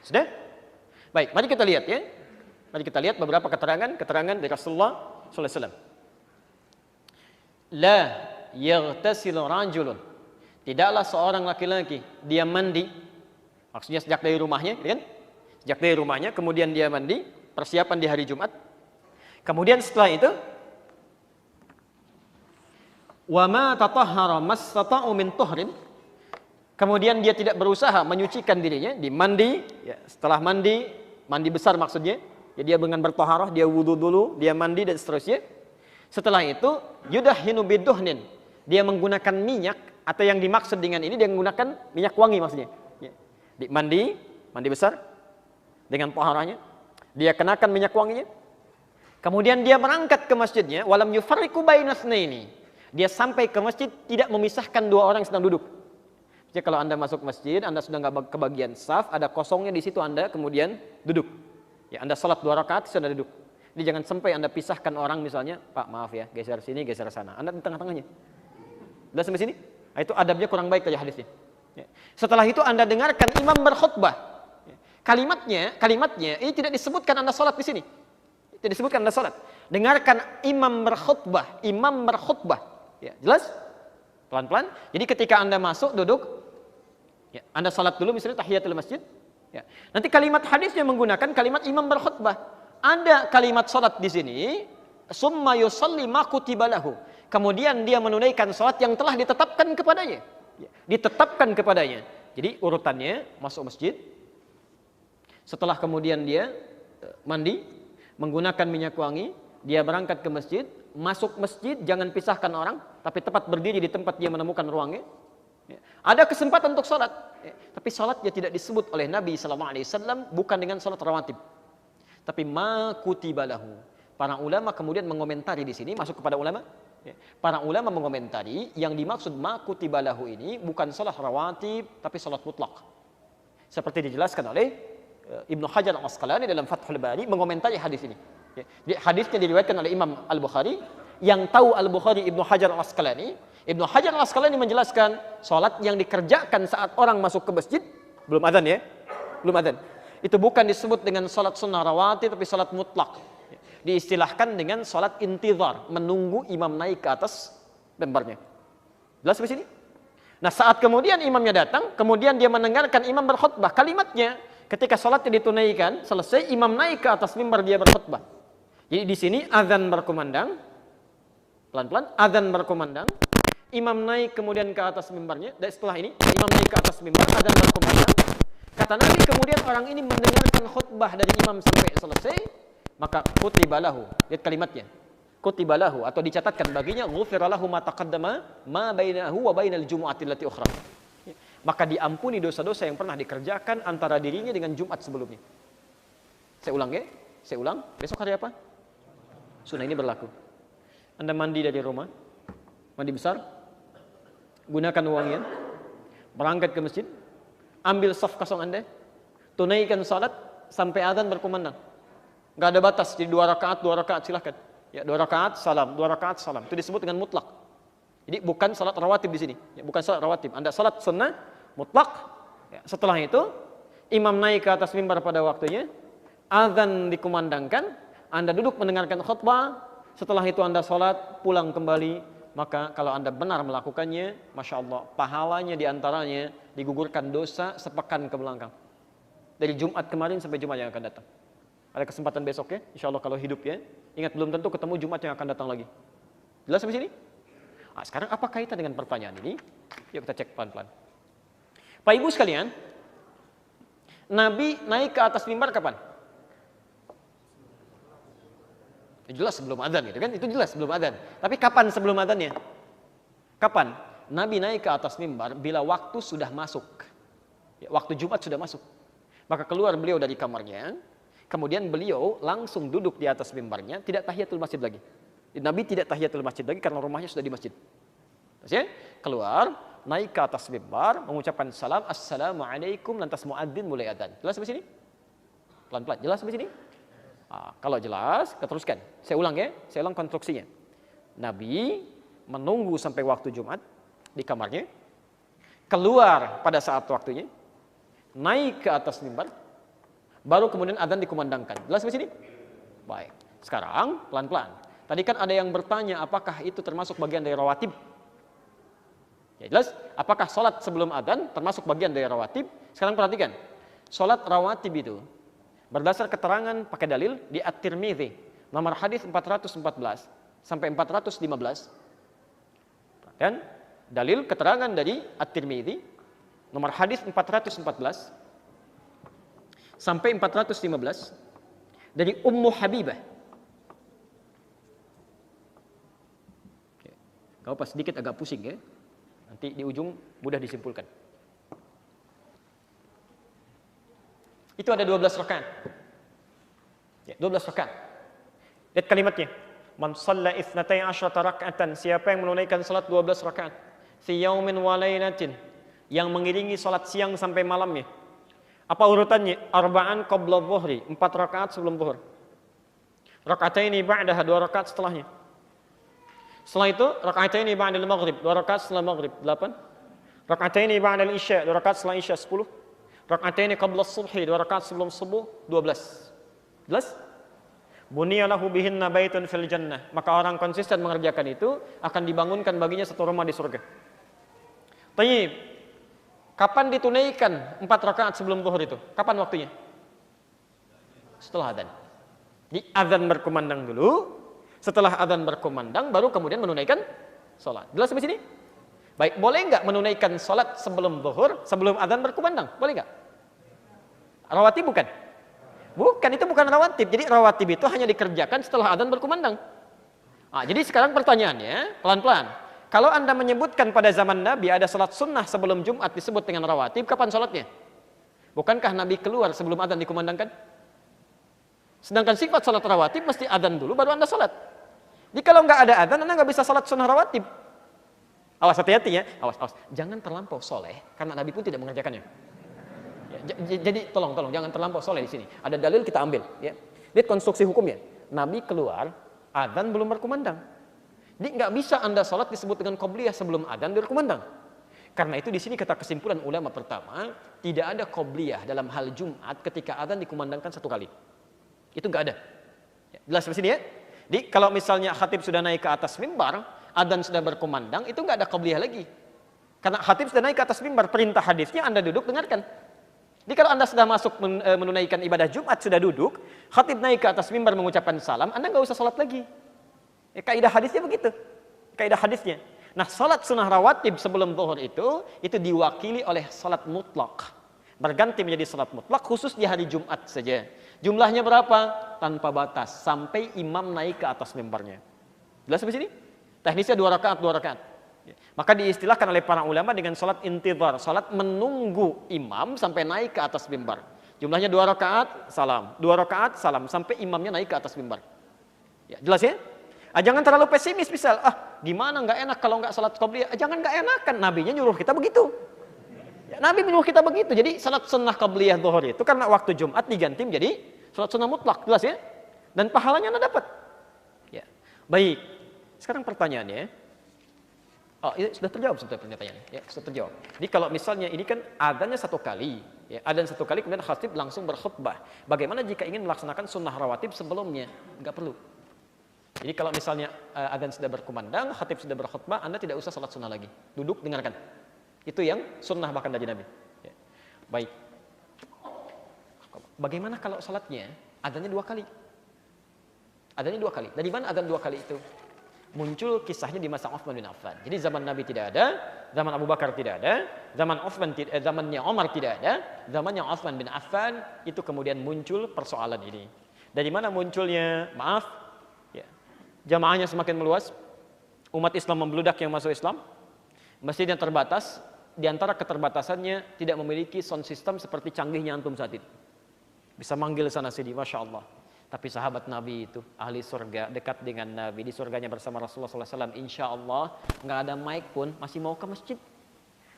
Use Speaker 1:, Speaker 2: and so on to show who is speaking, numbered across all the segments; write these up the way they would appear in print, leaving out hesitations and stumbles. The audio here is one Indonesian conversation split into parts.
Speaker 1: Sudah? Baik, mari kita lihat ya. Mari kita lihat beberapa keterangan dari Rasulullah sallallahu alaihi wasallam. La yaghtasilu rajulun. Tidaklah seorang laki-laki dia mandi. Maksudnya sejak dari rumahnya, kan? Sejak dari rumahnya kemudian dia mandi, persiapan di hari Jumat. Kemudian setelah itu wa ma tatahhara mastata'u min tuhrin. Kemudian dia tidak berusaha menyucikan dirinya, di mandi, ya, setelah mandi besar maksudnya, ya, dia dengan bertaharah, dia wudu dulu, dia mandi dan seterusnya. Setelah itu yudahhinu biduhnin, dia menggunakan minyak, atau yang dimaksud dengan ini dia menggunakan minyak wangi maksudnya. Ya. Di mandi besar dengan taharahnya, dia kenakan minyak wanginya. Kemudian dia berangkat ke masjidnya, walam yufarriqu bainasnaini. Dia sampai ke masjid tidak memisahkan dua orang yang sedang duduk. Jadi kalau Anda masuk masjid, Anda sudah nggak ke bagian saf, ada kosongnya di situ, Anda kemudian duduk. Ya, Anda salat 2 rakaat sudah duduk. Jadi jangan sampai Anda pisahkan orang misalnya, Pak maaf ya, geser sini, geser sana. Anda di tengah-tengahnya. Sudah sampai sini? Nah, itu adabnya kurang baik saja hadisnya. Ya. Setelah itu Anda dengarkan imam berkhutbah. Ya. Kalimatnya ini tidak disebutkan Anda salat di sini. Tidak disebutkan Anda salat. Dengarkan imam berkhutbah. Ya, jelas? Pelan-pelan. Jadi ketika Anda masuk duduk, ya, Anda salat dulu misalnya tahiyatul masjid. Ya. Nanti kalimat hadisnya menggunakan kalimat imam berkhutbah. Ada kalimat salat di sini, summa yusalli ma kutiba lahu. Kemudian dia menunaikan salat yang telah ditetapkan kepadanya. Ya, ditetapkan kepadanya. Jadi urutannya masuk masjid. Setelah kemudian dia mandi, menggunakan minyak wangi, dia berangkat ke masjid. Masuk masjid jangan pisahkan orang, tapi tepat berdiri di tempat dia menemukan ruangnya. Ya. Ada kesempatan untuk sholat, ya. Tapi sholatnya tidak disebut oleh Nabi SAW bukan dengan sholat rawatib, tapi ma kutiba lahu. Para ulama kemudian mengomentari di sini, masuk kepada ulama. Ya. Para ulama mengomentari yang dimaksud ma kutiba lahu ini bukan sholat rawatib, tapi sholat mutlak. Seperti dijelaskan oleh Ibnu Hajar Al-Asqalani dalam Fathul Bari mengomentari hadis ini. Hadisnya diriwayatkan oleh Imam Al-Bukhari. Yang tahu Al-Bukhari Ibnu Hajar Al-Asqalani. Ibnu Hajar Al-Asqalani menjelaskan salat yang dikerjakan saat orang masuk ke masjid, belum adzan ya, belum adzan. Itu bukan disebut dengan salat sunnah rawatib, tapi salat mutlak. Diistilahkan dengan salat intizar, menunggu imam naik ke atas mimbarnya. Jelas di sini? Nah, saat kemudian imamnya datang, kemudian dia mendengarkan imam berkhutbah, kalimatnya ketika salatnya ditunaikan, selesai imam naik ke atas mimbar dia berkhutbah. Jadi di sini azan berkumandang, pelan-pelan azan berkumandang, imam naik kemudian ke atas mimbarnya, dan setelah ini imam naik ke atas mimbar, azan berkumandang. Kata Nabi kemudian orang ini mendengarkan khutbah dari imam sampai selesai, maka kutiba lahu, lihat kalimatnya, kutiba lahu atau dicatatkan baginya ghufira lahu ma taqaddama ma bainahu wa bainal jumu'ati allati ukhra. Maka diampuni dosa-dosa yang pernah dikerjakan antara dirinya dengan Jumat sebelumnya. Saya ulang ya, saya ulang. Besok hari apa? Sunnah ini berlaku. Anda mandi dari rumah, mandi besar, gunakan wangian, berangkat ke masjid, ambil saf kosong Anda, tunaikan salat sampai azan berkumandang. Enggak ada batas, jadi 2 rakaat silahkan. Ya, 2 rakaat salam, 2 rakaat salam. Itu disebut dengan mutlak. Jadi bukan salat rawatib di sini, ya, bukan salat rawatib. Anda salat sunnah mutlak. Ya, setelah itu imam naik ke atas mimbar pada waktunya, azan dikumandangkan, Anda duduk mendengarkan khutbah. Setelah itu Anda salat, pulang kembali. Maka kalau Anda benar melakukannya, Masya Allah, pahalanya diantaranya digugurkan dosa sepekan ke belakang. Dari Jumat kemarin sampai Jumat yang akan datang. Ada kesempatan besok ya, insya Allah kalau hidup ya. Ingat belum tentu ketemu Jumat yang akan datang lagi. Jelas sampai sini? Nah, sekarang apa kaitan dengan pertanyaan ini? Yuk kita cek pelan-pelan. Pak Ibu sekalian, Nabi naik ke atas mimbar kapan? Jelas sebelum adzan gitu kan? Itu jelas sebelum adzan. Tapi kapan sebelum adzannya? Kapan? Nabi naik ke atas mimbar bila waktu sudah masuk. Ya, waktu Jumat sudah masuk. Maka keluar beliau dari kamarnya, kemudian beliau langsung duduk di atas mimbarnya, tidak tahiyatul masjid lagi. Nabi tidak tahiyatul masjid lagi karena rumahnya sudah di masjid. Terus keluar, naik ke atas mimbar, mengucapkan salam, assalamualaikum, lantas muadzin mulai adzan. Jelas sampai sini? Pelan-pelan, jelas sampai sini? Nah, kalau jelas, teruskan. Saya ulang ya, saya ulang konstruksinya. Nabi menunggu sampai waktu Jumat di kamarnya, keluar pada saat waktunya, naik ke atas mimbar, baru kemudian adzan dikumandangkan. Jelas di sini? Baik. Sekarang pelan-pelan. Tadi kan ada yang bertanya apakah itu termasuk bagian dari rawatib? Ya jelas, apakah sholat sebelum adzan termasuk bagian dari rawatib? Sekarang perhatikan. Sholat rawatib itu berdasar keterangan pakai dalil di At-Tirmidzi nomor hadis 414 sampai 415. Dan dalil keterangan dari At-Tirmidzi nomor hadis 414 sampai 415 dari Ummu Habibah. Kau pas sedikit agak pusing ya. Nanti di ujung mudah disimpulkan. Itu ada 12 rakaat. Ya, 12 rakaat. Lihat kalimatnya. Man shalla 12 raka'atan, siapa yang menunaikan salat 12 rakaat fi yaumin wa lailatin, yang mengiringi salat siang sampai malamnya. Apa urutannya? Arba'an qabla dhuhri, 4 rakaat sebelum zuhur. Raka'ataini ba'daha, 2 rakaat setelahnya. Setelah itu raka'ataini ba'dal maghrib, 2 rakaat setelah maghrib, 8. Raka'ataini ba'dal isya, 2 rakaat setelah isya, 10. Raka'ataini qabla subhi, 2 rakaat sebelum subuh, 12. Jelas? Buniya lahu bihinna baitun fil jannah. Maka orang konsisten mengerjakan itu akan dibangunkan baginya satu rumah di surga. Tayyib. Kapan ditunaikan 4 rakaat sebelum zuhur itu? Kapan waktunya? Setelah adzan. Di adzan berkumandang dulu. Setelah adzan berkumandang baru kemudian menunaikan salat. Jelas sampai sini? Baik, boleh enggak menunaikan salat sebelum zuhur, sebelum adzan berkumandang? Boleh enggak? Rawatib bukan? Bukan, itu bukan rawatib. Jadi rawatib itu hanya dikerjakan setelah adzan berkumandang. Nah, jadi sekarang pertanyaannya, pelan-pelan. Kalau Anda menyebutkan pada zaman Nabi ada salat sunnah sebelum Jumat disebut dengan rawatib, kapan salatnya? Bukankah Nabi keluar sebelum adzan dikumandangkan? Sedangkan sifat salat rawatib mesti adzan dulu baru Anda salat. Jadi kalau nggak ada adzan, Anda nggak bisa salat sunnah rawatib. Awas, hati-hati ya. Awas. Jangan terlampau soleh, karena Nabi pun tidak mengerjakannya. Ya, jadi tolong jangan terlampau soleh di sini. Ada dalil kita ambil. Ya. Lihat konstruksi hukumnya. Nabi keluar, adzan belum berkumandang. Jadi nggak bisa Anda salat disebut dengan qobliyah sebelum adzan berkumandang. Karena itu di sini kata kesimpulan ulama pertama, tidak ada qobliyah dalam hal Jumat ketika adzan dikumandangkan satu kali. Itu nggak ada. Ya, jelas di sini ya. Jadi kalau misalnya khatib sudah naik ke atas mimbar, adzan sudah berkumandang, itu nggak ada qobliyah lagi. Karena khatib sudah naik ke atas mimbar, perintah hadisnya Anda duduk dengarkan. Jadi kalau Anda sudah masuk menunaikan ibadah Jumat, sudah duduk, khatib naik ke atas mimbar mengucapkan salam, Anda nggak usah salat lagi. Ya, kaidah hadisnya begitu. Kaidah hadisnya. Nah, salat sunnah rawatib sebelum zuhur itu diwakili oleh salat mutlak. Berganti menjadi salat mutlak khusus di hari Jumat saja. Jumlahnya berapa? Tanpa batas. Sampai imam naik ke atas mimbarnya. Jelas sampai sini? Teknisnya 2 rakaat. Maka diistilahkan oleh para ulama dengan salat intidhar. Salat menunggu imam sampai naik ke atas mimbar. Jumlahnya 2 rakaat, salam. 2 rakaat, salam. Sampai imamnya naik ke atas mimbar. Ya, jelas ya? Jangan terlalu pesimis misal. Gimana nggak enak kalau nggak salat qabliyah? Jangan nggak enakan. Nabinya nyuruh kita begitu. Ya, Nabi menyuruh kita begitu. Jadi salat sunnah qabliyah zuhur itu karena waktu Jumat diganti menjadi salat sunnah mutlak. Jelas ya? Dan pahalanya Anda dapat. Ya. Baik. Sekarang pertanyaannya. Ini sudah terjawab sebetulnya pertanyaannya. Ya, sudah terjawab. Jadi kalau misalnya ini kan adzannya 1 kali. Ya, adzan 1 kali kemudian khatib langsung berkhutbah. Bagaimana jika ingin melaksanakan sunnah rawatib sebelumnya? Enggak perlu. Jadi kalau misalnya adzan sudah berkumandang, khatib sudah berkhutbah, Anda tidak usah salat sunnah lagi. Duduk, dengarkan. Itu yang sunnah bahkan dari Nabi. Ya. Baik. Bagaimana kalau salatnya adzannya 2 kali? Adzannya 2 kali. Dari mana adzan 2 kali itu? Muncul kisahnya di masa Utsman bin Affan. Jadi zaman Nabi tidak ada, zaman Abu Bakar tidak ada, zamannya Umar tidak ada, zamannya Utsman bin Affan itu kemudian muncul persoalan ini. Dari mana munculnya? Maaf, ya. Jamaahnya semakin meluas, umat Islam membludak yang masuk Islam, masjidnya terbatas, di antara keterbatasannya tidak memiliki sound system seperti canggihnya antum saat ini. Bisa manggil sana sini, Masya Allah. Tapi sahabat Nabi itu ahli surga, dekat dengan Nabi, di surganya bersama Rasulullah SAW, insya Allah nggak ada mic pun masih mau ke masjid.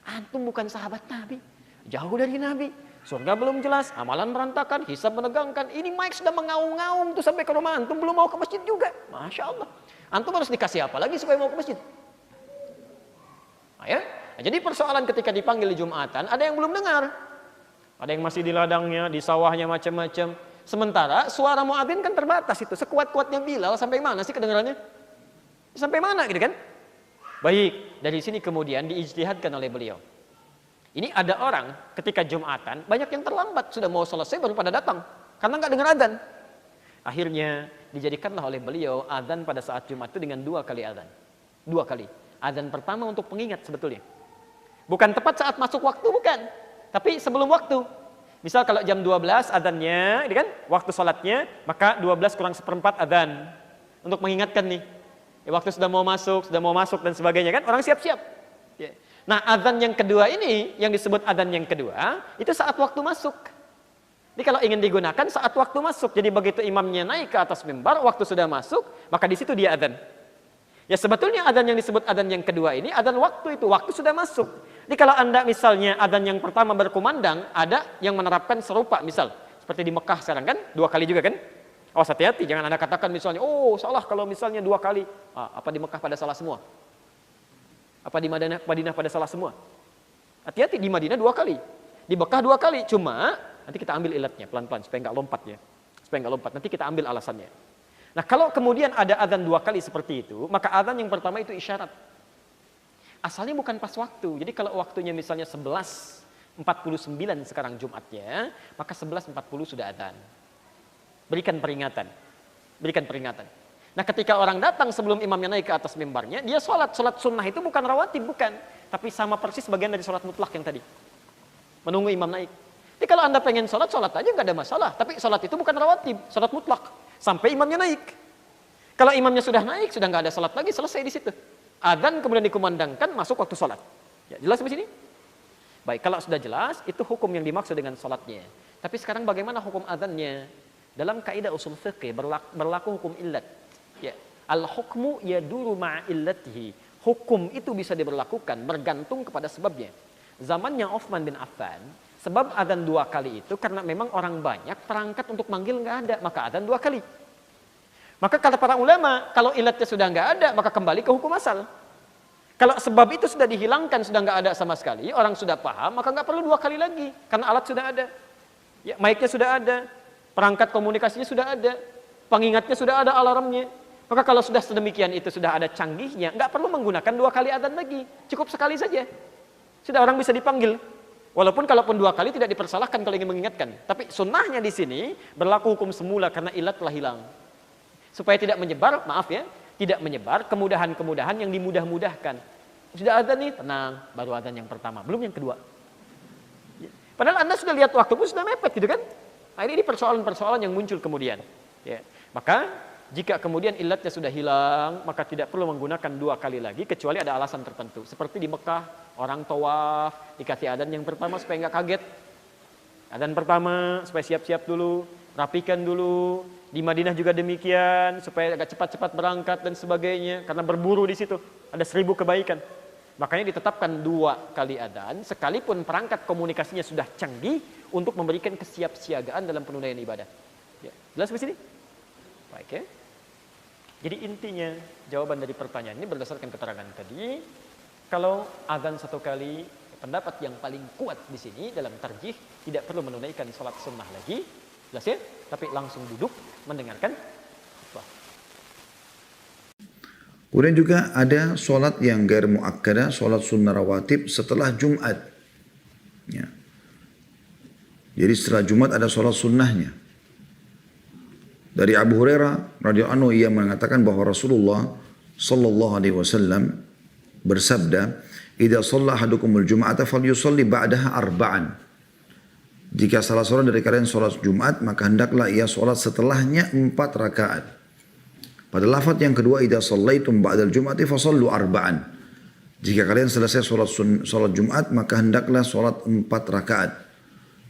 Speaker 1: Antum bukan sahabat Nabi, jauh dari Nabi, surga belum jelas, amalan berantakan, hisab menegangkan. Ini mic sudah mengaung-ngaung tuh sampai ke rumah antum, belum mau ke masjid juga. Masya Allah. Antum harus dikasih apa lagi supaya mau ke masjid? Nah, ya? Nah, jadi persoalan ketika dipanggil di Jumatan, ada yang belum dengar. Ada yang masih di ladangnya, di sawahnya macam-macam. Sementara suara muadzin kan terbatas itu. Sekuat-kuatnya Bilal sampai mana sih kedengarannya? Sampai mana gitu kan? Baik, dari sini kemudian diijtihadkan oleh beliau. Ini ada orang ketika Jumatan, banyak yang terlambat, sudah mau selesai baru pada datang. Karena nggak dengar adzan. Akhirnya dijadikanlah oleh beliau adzan pada saat Jumat itu dengan 2 kali adzan. 2 kali. Adzan pertama untuk pengingat sebetulnya. Bukan tepat saat masuk waktu, bukan. Tapi sebelum waktu. Misal kalau jam 12 adzannya, ini kan waktu sholatnya, maka 12 kurang seperempat adzan. Untuk mengingatkan nih. Ya, waktu sudah mau masuk dan sebagainya kan, orang siap-siap. Ya. Nah, adzan yang kedua ini, yang disebut adzan yang kedua, itu saat waktu masuk. Jadi kalau ingin digunakan saat waktu masuk. Jadi begitu imamnya naik ke atas mimbar, waktu sudah masuk, maka di situ dia adzan. Ya sebetulnya adzan yang disebut adzan yang kedua ini adzan waktu itu, waktu sudah masuk. Jadi kalau Anda misalnya adzan yang pertama berkumandang, ada yang menerapkan serupa misal. Seperti di Mekah sekarang kan, 2 kali juga kan? Awas hati-hati, jangan Anda katakan misalnya, oh salah kalau misalnya 2 kali. Apa di Mekah pada salah semua? Apa di Madinah pada salah semua? Hati-hati, di Madinah 2 kali. Di Mekah 2 kali, cuma nanti kita ambil ilatnya pelan-pelan supaya nggak lompat ya. Supaya nggak lompat, nanti kita ambil alasannya. Nah kalau kemudian ada adzan 2 kali seperti itu, maka adzan yang pertama itu isyarat. Asalnya bukan pas waktu. Jadi kalau waktunya misalnya 11.49 sekarang Jumatnya, maka 11.40 sudah adzan. Berikan peringatan. Berikan peringatan. Nah ketika orang datang sebelum imamnya naik ke atas mimbarnya, dia sholat sunnah itu bukan rawatib, bukan. Tapi sama persis bagian dari sholat mutlak yang tadi. Menunggu imam naik. Jadi kalau Anda pengen sholat aja nggak ada masalah. Tapi sholat itu bukan rawatib, sholat mutlak. Sampai imamnya naik. Kalau imamnya sudah naik, sudah nggak ada sholat lagi, selesai di situ. Adzan kemudian dikumandangkan, masuk waktu sholat. Ya, jelas sampai sini? Baik, kalau sudah jelas, itu hukum yang dimaksud dengan sholatnya. Tapi sekarang bagaimana hukum adzannya? Dalam kaidah usul fiqih berlaku hukum illat. Ya, al-hukmu yaduru ma'illatihi. Hukum itu bisa diberlakukan bergantung kepada sebabnya. Zamannya Utsman bin Affan, sebab adzan 2 kali itu karena memang orang banyak, perangkat untuk manggil nggak ada, maka adzan 2 kali. Maka kata para ulama, kalau ilatnya sudah nggak ada, maka kembali ke hukum asal. Kalau sebab itu sudah dihilangkan, sudah nggak ada sama sekali, orang sudah paham, maka nggak perlu 2 kali lagi, karena alat sudah ada. Ya, mic-nya sudah ada, perangkat komunikasinya sudah ada, pengingatnya sudah ada, alarmnya. Maka kalau sudah sedemikian itu sudah ada canggihnya, nggak perlu menggunakan 2 kali adzan lagi, cukup sekali saja. Sudah orang bisa dipanggil. Walaupun kalaupun 2 kali tidak dipersalahkan kalau ingin mengingatkan. Tapi sunnahnya di sini berlaku hukum semula karena ilat telah hilang. Supaya tidak menyebar, maaf ya, tidak menyebar kemudahan-kemudahan yang dimudah-mudahkan. Sudah adzan nih, tenang, baru adzan yang pertama, belum yang kedua. Padahal Anda sudah lihat waktu pun sudah mepet gitu kan. Nah, ini persoalan-persoalan yang muncul kemudian. Ya. Maka jika kemudian ilatnya sudah hilang, maka tidak perlu menggunakan 2 kali lagi kecuali ada alasan tertentu. Seperti di Mekah, orang tawaf dikasih adzan yang pertama supaya nggak kaget. Adzan pertama supaya siap-siap dulu, rapikan dulu. Di Madinah juga demikian supaya agak cepat-cepat berangkat dan sebagainya karena berburu di situ. Ada 1000 kebaikan. Makanya ditetapkan 2 kali adzan sekalipun perangkat komunikasinya sudah canggih untuk memberikan kesiapsiagaan dalam penunaian ibadah. Ya, jelas di sini? Baik ya. Jadi intinya jawaban dari pertanyaan ini berdasarkan keterangan tadi, kalau adzan 1 kali, pendapat yang paling kuat di sini dalam tarjih tidak perlu menunaikan sholat sunnah lagi, jelas ya? Tapi langsung duduk mendengarkan khutbah.
Speaker 2: Kemudian juga ada sholat yang gair muakkadah, sholat sunnah rawatib setelah Jumat. Ya. Jadi setelah Jumat ada sholat sunnahnya. Dari Abu Hurairah radhiyallahu anhu ia mengatakan bahwa Rasulullah sallallahu alaihi wasallam bersabda, "Idza shalla ahadukumul jum'ata falyusalli ba'daha arba'an." Jika salah seorang dari kalian sholat Jumat, maka hendaklah ia sholat setelahnya 4 rakaat. Pada lafaz yang kedua, idza shallaitum ba'dal jum'ati fasallu arba'an. Jika kalian selesai sholat Jumat, maka hendaklah sholat 4 rakaat.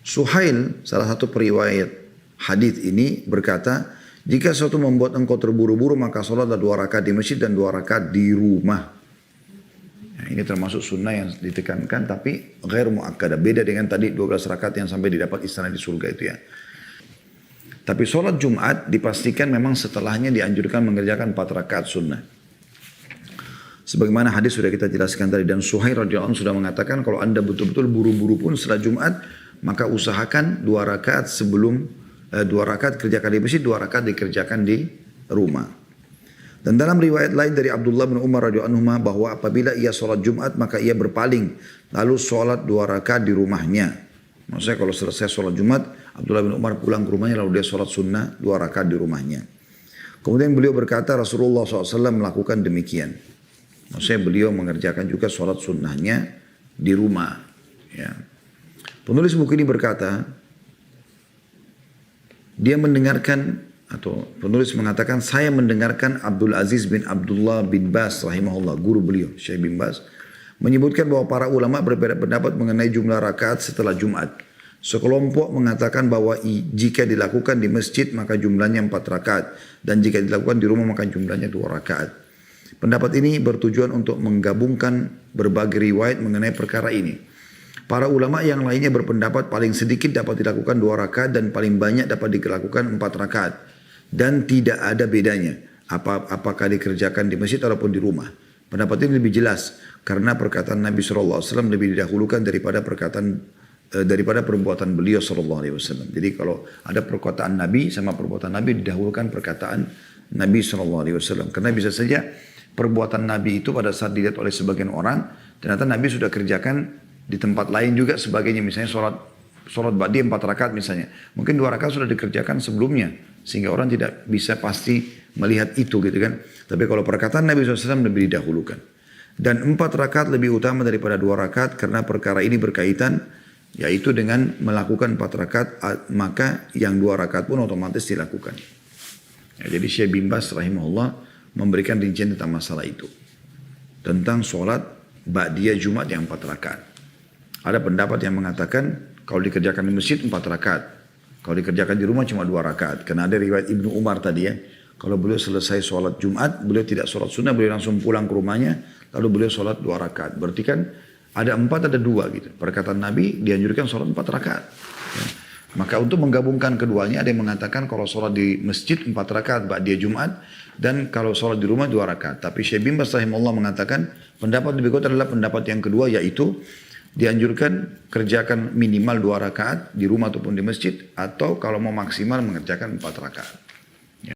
Speaker 2: Suhail, salah satu periwayat hadis ini berkata, jika sesuatu membuat engkau terburu-buru, maka sholatlah 2 rakaat di masjid dan 2 rakaat di rumah. Nah, ini termasuk sunnah yang ditekankan, tapi ghair muakkadah. Beda dengan tadi 12 rakaat yang sampai didapat istana di surga itu ya. Tapi sholat Jumat dipastikan memang setelahnya dianjurkan mengerjakan 4 rakaat sunnah. Sebagaimana hadis sudah kita jelaskan tadi, dan Suhail radhiyallahu anhu sudah mengatakan kalau anda betul-betul buru-buru pun setelah Jumat, maka usahakan 2 rakaat sebelum 2 rakaat kerjakan di masjid, 2 rakaat dikerjakan di rumah. Dan dalam riwayat lain dari Abdullah bin Umar radhiyallahu anhu bahwa apabila ia sholat Jumat maka ia berpaling lalu sholat 2 rakaat di rumahnya. Maksudnya kalau selesai sholat Jumat, Abdullah bin Umar pulang ke rumahnya lalu dia sholat sunnah 2 rakaat di rumahnya. Kemudian beliau berkata Rasulullah SAW melakukan demikian. Maksudnya beliau mengerjakan juga sholat sunnahnya di rumah. Ya. Penulis buku ini berkata, dia mendengarkan atau penulis mengatakan saya mendengarkan Abdul Aziz bin Abdullah bin Bas rahimahullah, guru beliau Syekh bin Bas, menyebutkan bahwa para ulama berbeda pendapat mengenai jumlah rakaat setelah Jumat. Sekelompok mengatakan bahwa jika dilakukan di masjid maka jumlahnya 4 rakaat dan jika dilakukan di rumah maka jumlahnya 2 rakaat. Pendapat ini bertujuan untuk menggabungkan berbagai riwayat mengenai perkara ini. Para ulama yang lainnya berpendapat paling sedikit dapat dilakukan 2 rakaat dan paling banyak dapat dilakukan 4 rakaat. Dan tidak ada bedanya apakah dikerjakan di masjid ataupun di rumah. Pendapat ini lebih jelas karena perkataan Nabi SAW lebih didahulukan daripada perbuatan beliau SAW. Jadi kalau ada perkataan Nabi sama perbuatan Nabi didahulukan perkataan Nabi SAW. Karena bisa saja perbuatan Nabi itu pada saat dilihat oleh sebagian orang, ternyata Nabi sudah kerjakan di tempat lain juga sebagainya. Misalnya sholat ba'di 4 rakaat misalnya. Mungkin 2 rakaat sudah dikerjakan sebelumnya. Sehingga orang tidak bisa pasti melihat itu gitu kan. Tapi kalau perkataan Nabi SAW lebih didahulukan. Dan 4 rakaat lebih utama daripada 2 rakaat karena perkara ini berkaitan yaitu dengan melakukan 4 rakaat maka yang 2 rakaat pun otomatis dilakukan. Ya, jadi Syekh bin Bas rahimahullah memberikan rincian tentang masalah itu. Tentang sholat ba'diyah Jumat yang 4 rakaat. Ada pendapat yang mengatakan kalau dikerjakan di masjid 4 rakaat. Kalau dikerjakan di rumah cuma 2 rakaat. Karena ada riwayat Ibnu Umar tadi ya. Kalau beliau selesai sholat Jumat, beliau tidak sholat sunnah, beliau langsung pulang ke rumahnya. Lalu beliau sholat 2 rakaat. Berarti kan ada 4 ada 2 gitu. Perkataan Nabi dianjurkan sholat 4 rakaat. Ya. Maka untuk menggabungkan keduanya ada yang mengatakan kalau sholat di masjid 4 rakaat ba'diyah Jumat. Dan kalau sholat di rumah 2 rakaat. Tapi Syekh bin Baz rahimahullah mengatakan pendapat lebih kuat adalah pendapat yang kedua yaitu dianjurkan kerjakan minimal 2 rakaat di rumah ataupun di masjid atau kalau mau maksimal mengerjakan 4 rakaat.